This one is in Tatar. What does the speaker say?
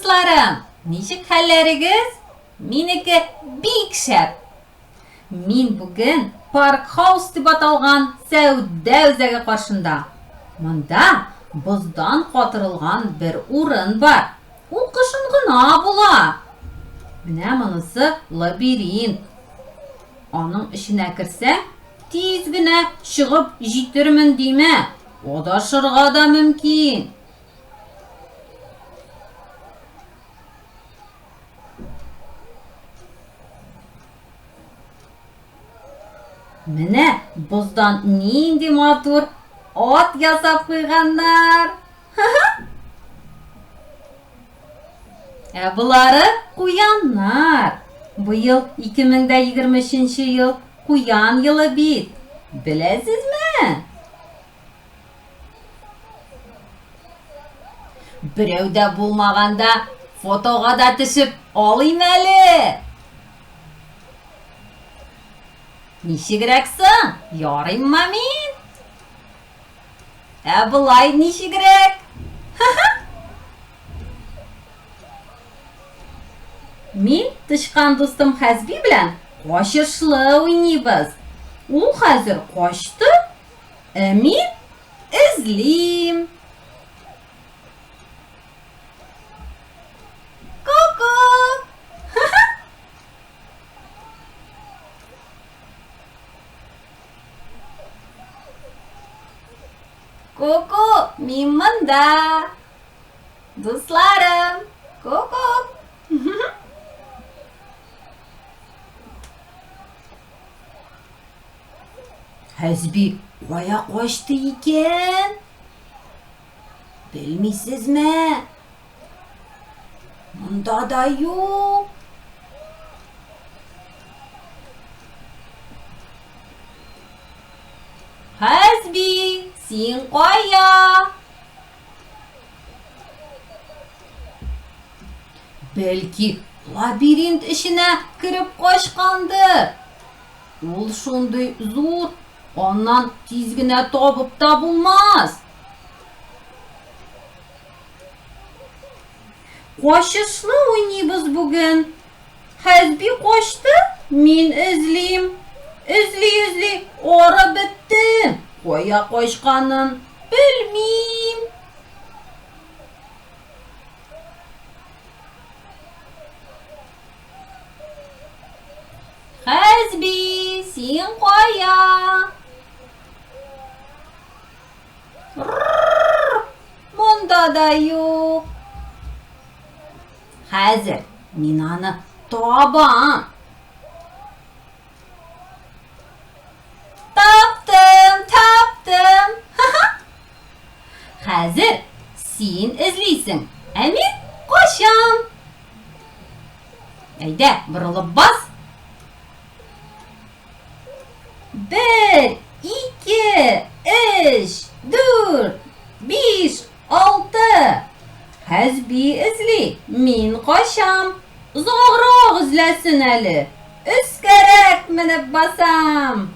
Дусларым, ничек хәлләрегез? Минеке бик шәп. Мин бүген парк хаус дип аталган сәүдә үзәге каршында. Монда боздан катырылган бер урын бар. Ул кышын гына була. Менә монысы лабиринт. Аның эченә керсәң, тиз генә чыгып җитермен димә. Адашырга да мөмкин. Менә боздан нинди матур ат ясап куйганнар. Булары куяннар. Быел 2023 ел куян елы бит. Беләсезме? Берәүдә булмаганда фотога да төшеп алыйм әле. Ничегрәксең? Ярыйммы мин? Булай ничегрәк? Мин тычкан дустым Хасби белән качышлы уйныйбыз. Ул хәзер качты, мин эзлим. Ку-ку, мин монда. Дусларым, ку-ку. Хасби кая качты икән? Белмисезме? Монда да юк. Хасби, син кая? Бәлки, лабиринт эченә кирип качкандыр. Ул шундый зур, аннан тиз генә табып та булмас. Качышлы уйныйбыз бүген. Хасби качты, мин эзлим. Эзли, ара бетте. Кая качканын белмим. Хасби, син кая? Монда да юк. Хәзер мин аны табам. Таптым. Хәзер син эзлисең, мин качам. Әйдә, борылып бас. 1, 2, 3, 4, 5, 6. Хасби эзли, мин качам. Узаграк эзләсен әле. Өскәрәк менеп басам.